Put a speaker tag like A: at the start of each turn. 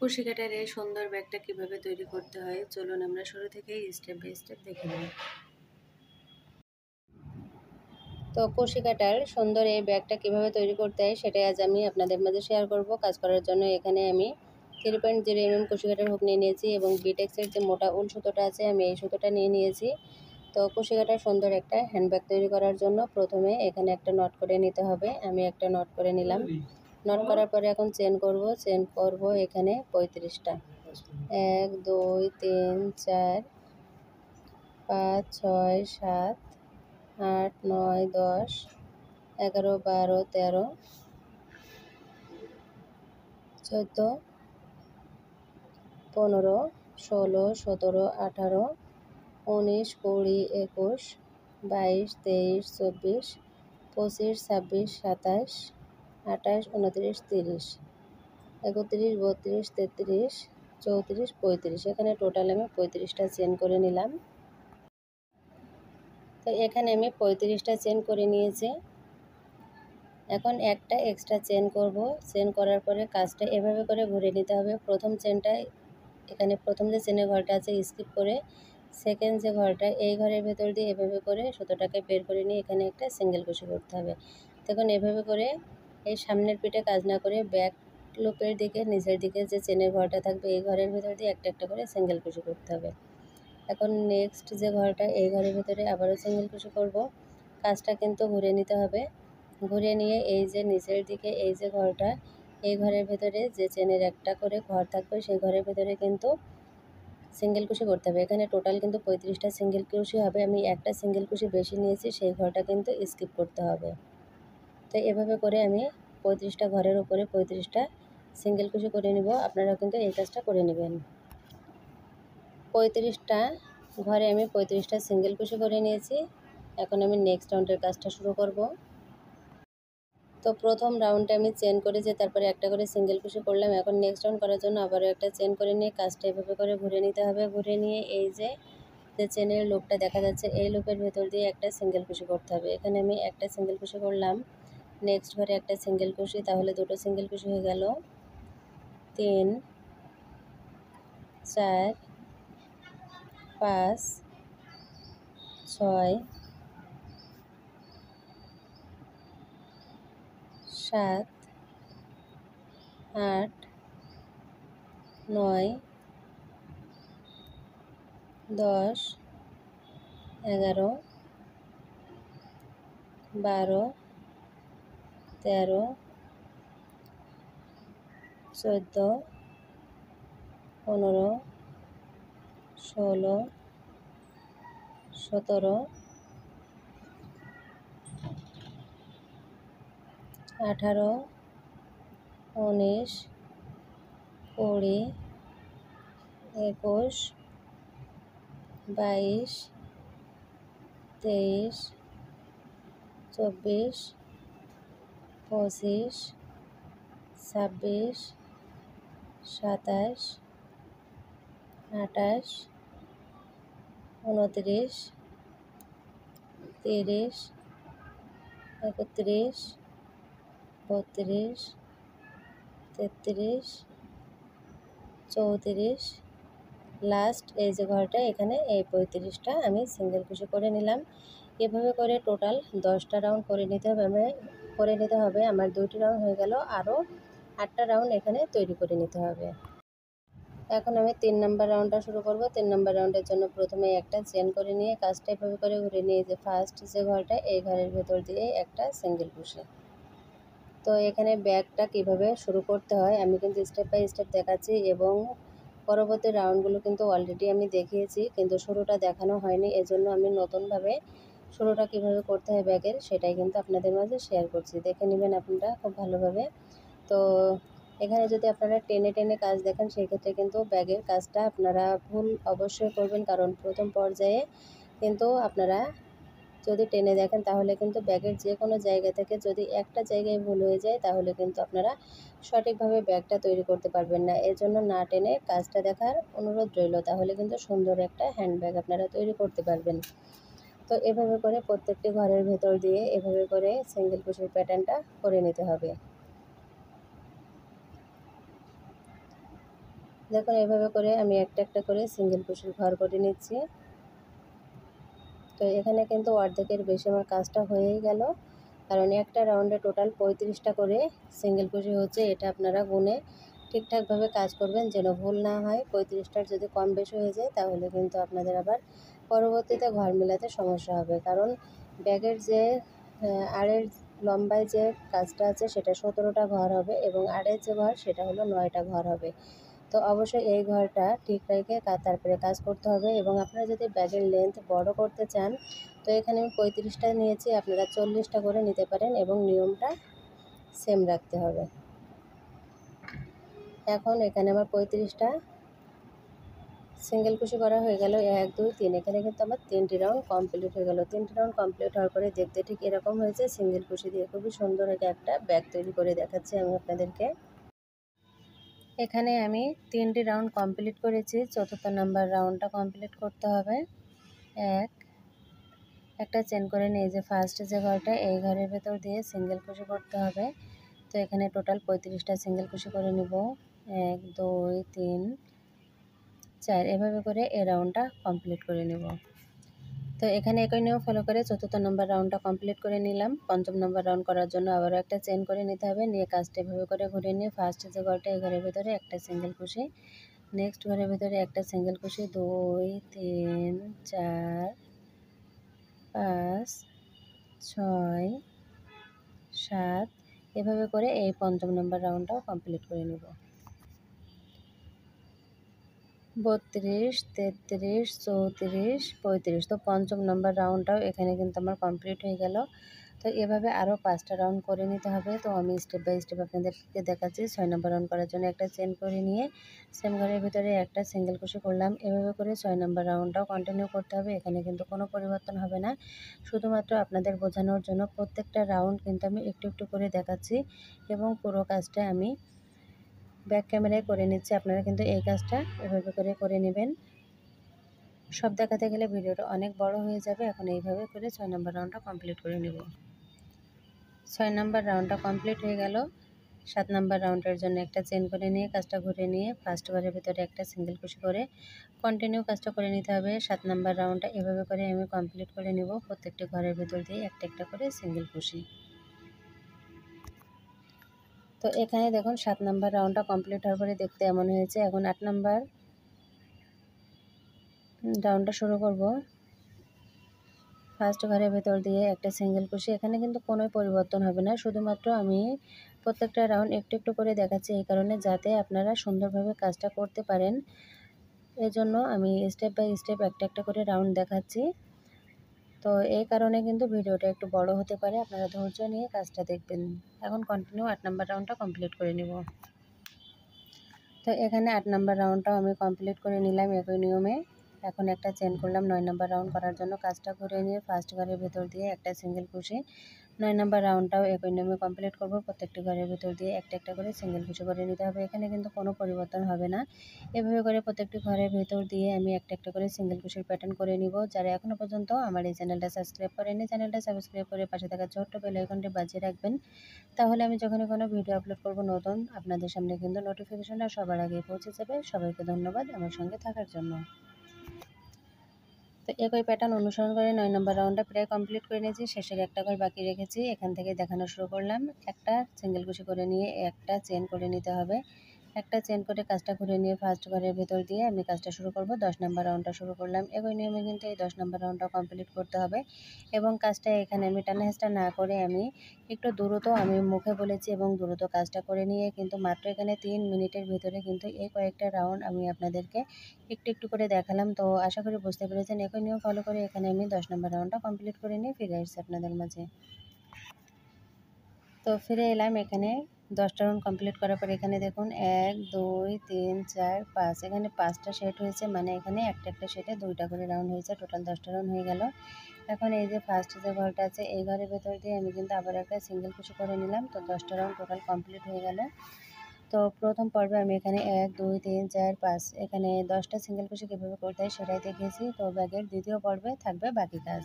A: কুশি কাটার এই সুন্দর ব্যাগটা কিভাবে তৈরি করতে হয় চলুন আমরা শুরু থেকেই স্টেপ বাই স্টেপ দেখে নিই। তো কুশি কাটার সুন্দর এই ব্যাগটা কিভাবে তৈরি করতে হয় সেটাই আজ আমি আপনাদের মাঝে শেয়ার করব। কাজ করার জন্য এখানে আমি 3.0 mm কুশি কাটার হুক নিয়ে নিয়েছি এবং বিটেক্সের যে মোটা উল সুতোটা আছে আমি এই সুতোটা নিয়ে নিয়েছি। তো কুশি কাটার সুন্দর একটা হ্যান্ডব্যাগ তৈরি করার জন্য প্রথমে এখানে একটা নট করে নিতে হবে। আমি একটা নট করে নিলাম। নট করার পরে এখন চেন করব এখানে 35টা। 1 2 3 4 5 6 7 8 9 10 11 12 13 14 15 16 17 18 19 20 21 22 23 24 25 26 27 28 29 30 31 32 33 34 35 এখানে টোটাল আমি 35টা চেন করে নিলাম। তো এখানে আমি 35টা চেন করে নিয়েছি। এখন একটা এক্সট্রা চেন করব। চেন করার পরে কাজটা এভাবে করে ঘুরে নিতে হবে। প্রথম চেনটা এখানে প্রথম যে চেনের ঘরটা আছে স্কিপ করে সেকেন্ড যে ঘরটা এই ঘরের ভেতর দিয়ে এভাবে করে সুতোটাকে বের করে নিয়ে এখানে একটা সিঙ্গেল কুশি করতে হবে। তখন এভাবে করে এই সামনের পিঠে কাজ না করে ব্যাক লুপের দিকে নিচের দিকে যে চেনের ঘরটা থাকবে এই ঘরের ভেতর দিয়ে একটা একটা করে সিঙ্গেল কুশি করতে হবে। এখন নেক্সট যে ঘরটা এই ঘরের ভেতরে আবারও সিঙ্গেল কুশি করব। কাজটা কিন্তু ঘুরে নিতে হবে। ঘুরে নিয়ে এই যে নিচের দিকে এই যে ঘরটা এই ঘরের ভেতরে যে চেনের একটা করে ঘর থাকবে সেই ঘরের ভেতরে কিন্তু সিঙ্গেল কুশি করতে হবে। এখানে টোটাল কিন্তু 35টা সিঙ্গেল কুশি হবে। আমি একটা সিঙ্গেল কুশি বেশি নিয়েছি, সেই ঘরটা কিন্তু স্কিপ করতে হবে। তো এভাবে করে আমি 35টা ঘরের উপরে 35টা সিঙ্গেল কুশি করে নিব। আপনারাও কিন্তু এই কাজটা করে নেবেন। 35টা ঘরে আমি 35টা সিঙ্গেল কুশি করে নিয়েছি। এখন আমি নেক্সট রাউন্ডের কাজটা শুরু করব। তো প্রথম রাউন্ডে আমি চেন করেছি, তারপরে একটা করে সিঙ্গেল কুশি করলাম। এখন নেক্সট রাউন্ড করার জন্য আবারও একটা চেন করে নিয়ে কাজটা এভাবে করে ঘুরে নিতে হবে। ঘুরে নিয়ে এই যে চেনের লুপটা দেখা যাচ্ছে এই লুপের ভেতর দিয়ে একটা সিঙ্গেল কুশি করতে হবে। এখানে আমি একটা সিঙ্গেল কুশি করলাম। নেক্সট ঘরে একটা সিঙ্গেল কুশি, তাহলে দুটো সিঙ্গেল কুশি হয়ে গেল। 3 4 5 6 7 8 9 10 11 12 13 14 15 16 17 18 19 20 21 22 23 24 25 26 27 28 29 30 31 32 33 34 লাস্ট এই যে ঘরটা এখানে এই 35টা আমি সিঙ্গেল কুশি করে নিলাম। এভাবে করে টোটাল 10টা রাউন্ড করে নিতে হবে। আমার 2টি রাউন্ড হয়ে গেল, আরও 8টা রাউন্ড এখানে তৈরি করে নিতে হবে। এখন আমি 3 নম্বর রাউন্ডটা শুরু করব। 3 নম্বর রাউন্ডের জন্য প্রথমে একটা চেন করে নিয়ে কাজটা এভাবে করে ঘুরে নিয়ে যে ফার্স্ট যে ঘরটা এই ঘরের ভেতর দিয়ে একটা সিঙ্গেল কুশি। তো এখানে ব্যাগটা কিভাবে শুরু করতে হয় আমি কিন্তু স্টেপ বাই স্টেপ দেখাচ্ছি এবং পরবর্তী রাউন্ডগুলো কিন্তু অলরেডি আমি দেখিয়েছি, কিন্তু শুরুটা দেখানো হয়নি। এজন্য আমি নতুনভাবে শুরুটা কিভাবে করতে হয় ব্যাগের সেটাই কিন্তু আপনাদের মাঝে শেয়ার করছি। দেখে নেবেন আপনারা খুব ভালোভাবে। তো এখানে যদি আপনারা টেনে টেনে কাজ দেখেন সেক্ষেত্রে কিন্তু ব্যাগের কাজটা আপনারা ভুল অবশ্যই করবেন, কারণ প্রথম পর্যায়ে কিন্তু আপনারা যদি টেনে দেখেন তাহলে কিন্তু ব্যাগের যে কোনো জায়গা থেকে যদি একটা জায়গায় ভুল হয়ে যায় তাহলে কিন্তু আপনারা সঠিকভাবে ব্যাগটা তৈরি করতে পারবেন না। এজন্য না টেনে কাজটা দেখার অনুরোধ রইল, তাহলে কিন্তু সুন্দর একটা হ্যান্ডব্যাগ আপনারা তৈরি করতে পারবেন। তো এভাবে করে প্রত্যেকটি ঘরের ভেতর দিয়ে এভাবে করে সিঙ্গেল কুশির প্যাটার্নটা করে নিতে হবে। দেখুন এইভাবে করে আমি একটা একটা করে সিঙ্গেল কুশির ঘর করে নিচ্ছি। তো এখানে কিন্তু অর্ধেকের বেশি আমার কাজটা হয়েই গেল, কারণ একটা রাউন্ডে টোটাল 35টা করে সিঙ্গেল কুশি হচ্ছে। এটা আপনারা গুনে ঠিকঠাকভাবে কাজ করবেন যেন ভুল না হয়। 35টার যদি কম বেশি হয়ে যায় তাহলে কিন্তু আপনাদের আবার পরবর্তীতে ঘর মেলাতে সমস্যা হবে, কারণ ব্যাগের যে আড়ের লম্বায় যে কাজটা আছে সেটা 17টা ঘর হবে এবং আড়ের যে ঘর সেটা হলো 9টা ঘর হবে। তো অবশ্যই এই ঘরটা ঠিক রেখে তারপরে কাজ করতে হবে। এবং আপনারা যদি ব্যাগের লেন্থ বড় করতে চান তো এখানে আমি 35টা নিয়েছি, আপনারা 40টা করে নিতে পারেন এবং নিয়মটা সেম রাখতে হবে। এখন এখানে আমার 35টা সিঙ্গেল কুশি করা হয়ে গেল, 1 2 3। এখানে কিন্তু আমার 3টি রাউন্ড কমপ্লিট হয়ে গেল। 3টি রাউন্ড কমপ্লিট হওয়ার পরে দেখতে ঠিক এরকম হয়েছে। সিঙ্গেল কুশি দিয়ে খুবই সুন্দর একটা ব্যাগ তৈরি করে দেখাচ্ছি আমি আপনাদেরকে। এখানে আমি 3টি রাউন্ড কমপ্লিট করেছি, 4র্থ নাম্বার রাউন্ডটা কমপ্লিট করতে হবে। একটা চেন করে নিয়ে যে ফার্স্ট যে ঘরটা এই ঘরের ভেতর দিয়ে সিঙ্গেল কুশি করতে হবে। তো এখানে টোটাল 35টা সিঙ্গেল কুশি করে নিব। 1 2 3 4 এভাবে করে এই রাউন্ডটা কমপ্লিট করে নেব। তো এখানে একই নিয়ম ফলো করে 4র্থ নম্বর রাউন্ডটা কমপ্লিট করে নিলাম। 5ম নম্বর রাউন্ড করার জন্য আবারও একটা চেন করে নিতে হবে। নিয়ে কাজটা এভাবে করে ঘুরে নিয়ে ফার্স্ট যে ঘরটা এই ঘরের ভেতরে একটা সিঙ্গেল কুশি, নেক্সট ঘরের ভেতরে একটা সিঙ্গেল কুশি, 2 3 4 5 6 7 এভাবে করে এই 5ম নম্বর রাউন্ডটাও কমপ্লিট করে নেব। 32 33 34 35। তো 5ম নম্বর রাউন্ডটাও এখানে কিন্তু আমার কমপ্লিট হয়ে গেল। তো এভাবে আরও 5টা রাউন্ড করে নিতে হবে। তো আমি স্টেপ বাই স্টেপ আপনাদেরকে দেখাচ্ছি। 6 নম্বর রাউন্ড করার জন্য একটা চেন করে নিয়ে সেম ঘরের ভিতরে একটা সিঙ্গেল কুশি করলাম। এভাবে করে 6 নম্বর রাউন্ডটাও কন্টিনিউ করতে হবে। এখানে কিন্তু কোনো পরিবর্তন হবে না, শুধুমাত্র আপনাদের বোঝানোর জন্য প্রত্যেকটা রাউন্ড কিন্তু আমি একটু একটু করে দেখাচ্ছি এবং পুরো কাজটা আমি ব্যাক ক্যামেরায় করে নিচ্ছি। আপনারা কিন্তু এই কাজটা এভাবে করে নেবেন। সব দেখাতে গেলে ভিডিওটা অনেক বড় হয়ে যাবে। এখন এইভাবে করে 6 নম্বর রাউন্ডটা কমপ্লিট করে নেব। 6 নম্বর রাউন্ডটা কমপ্লিট হয়ে গেল। 7 নম্বর রাউন্ডের জন্য একটা চেন করে নিয়ে কাজটা ঘুরে নিয়ে ফার্স্ট ঘরের ভিতরে একটা সিঙ্গেল কুশি করে কন্টিনিউ কাজটা করে নিতে হবে। 7 নম্বর রাউন্ডটা এভাবে করে আমি কমপ্লিট করে নেব। প্রত্যেকটি ঘরের ভিতর দিয়ে একটা একটা করে সিঙ্গেল কুশি। তো এখানে দেখুন 7 নম্বর রাউন্ডটা কমপ্লিট হওয়ার পরে দেখতে এমন হয়েছে। এখন 8 নম্বর রাউন্ডটা শুরু করব। ফার্স্ট ঘরের ভেতর দিয়ে একটা সিঙ্গেল কুশি। এখানে কিন্তু কোনো পরিবর্তন হবে না, শুধুমাত্র আমি প্রত্যেকটা রাউন্ড একটু একটু করে দেখাচ্ছি এই কারণে যাতে আপনারা সুন্দরভাবে কাজটা করতে পারেন। এজন্য আমি স্টেপ বাই স্টেপ একটা একটা করে রাউন্ড দেখাচ্ছি। তো এই কারণে কিন্তু ভিডিওটা একটু বড় হতে পারে, আপনারা ধৈর্য নিয়ে কাজটা দেখবেন। এখন কন্টিনিউ 8 নম্বর রাউন্ডটা কমপ্লিট করে নেব। তো এখানে 8 নম্বর রাউন্ডটাও আমি কমপ্লিট করে নিলাম একই নিয়মে। এখন একটা চেন করলাম 9 নম্বর রাউন্ড করার জন্য। কাজটা ঘুরে নিয়ে ফার্স্ট ঘরের ভেতর দিয়ে একটা সিঙ্গেল কুশি। 9 নম্বর রাউন্ডটাও একই নিয়মে কমপ্লিট করব। প্রত্যেকটি ঘরের ভেতর দিয়ে একটা একটা করে সিঙ্গেল কুশি করে নিতে হবে। এখানে কিন্তু কোনো পরিবর্তন হবে না। এভাবে করে প্রত্যেকটি ঘরের ভেতর দিয়ে আমি একটা একটা করে সিঙ্গেল কুশির প্যাটার্ন করে নিব। যারা এখনও পর্যন্ত আমার এই চ্যানেলটা সাবস্ক্রাইব করেনি, চ্যানেলটা সাবস্ক্রাইব করে পাশে থাকা ছোট্ট বেল আইকনটি বাজিয়ে রাখবেন। তাহলে আমি যখনই কোনো ভিডিও আপলোড করব নতুন, আপনাদের সামনে কিন্তু নোটিফিকেশনটা সবার আগে পৌঁছে যাবে। সবাইকে ধন্যবাদ আমার সঙ্গে থাকার জন্য। তো একই প্যাটার্ন অনুসরণ করে 9 নম্বর রাউন্ডটা প্রায় কমপ্লিট করে নিয়েছি। শেষের একটা ঘর বাকি রেখেছি, এখান থেকে দেখানো শুরু করলাম। একটা সিঙ্গেল কুশি করে নিয়ে একটা চেন করে নিতে হবে। একটা চেন করে কাজটা ঘুরে নিয়ে ফার্স্ট ঘরের ভেতর দিয়ে আমি কাজটা শুরু করব। 10 নম্বর রাউন্ডটা শুরু করলাম। একই নিয়মে কিন্তু এই 10 নম্বর রাউন্ডটা কমপ্লিট করতে হবে এবং কাজটা এখানে আমি টানা হেঁচড়া না করে আমি একটু দ্রুত আমি মুখে বলেছি এবং দ্রুত কাজটা করে নিয়ে কিন্তু মাত্র এখানে 3 মিনিটের ভিতরে কিন্তু এই কয়েকটা রাউন্ড আমি আপনাদেরকে একটু একটু করে দেখালাম। তো আশা করি বুঝতে পেরেছেন। একই নিয়ম ফলো করে এখানে আমি 10 নম্বর রাউন্ডটা কমপ্লিট করে নিয়ে ফিরে আসছি আপনাদের মাঝে। তো ফিরে এলাম। এখানে 10টা রাউন্ড কমপ্লিট করার পর এখানে দেখুন 1 2 3 4 5 এখানে 5টা সেট হয়েছে, মানে এখানে একটা একটা সেটে 2টা করে রাউন্ড হয়েছে। টোটাল 10টা রাউন্ড হয়ে গেল। এখন এই যে ফার্স্ট যে ঘরটা আছে এই ঘরের ভেতর দিয়ে আমি কিন্তু আবার একটা সিঙ্গেল কুশি করে নিলাম। তো 10টা রাউন্ড টোটাল কমপ্লিট হয়ে গেল। তো প্রথম পর্বে আমি এখানে 1 2 3 4 5 এখানে 10টা সিঙ্গেল কুশি কীভাবে করতে হয় সেটাই দেখিয়েছি। তো ব্যাগের দ্বিতীয় পর্বে থাকবে বাকি কাজ।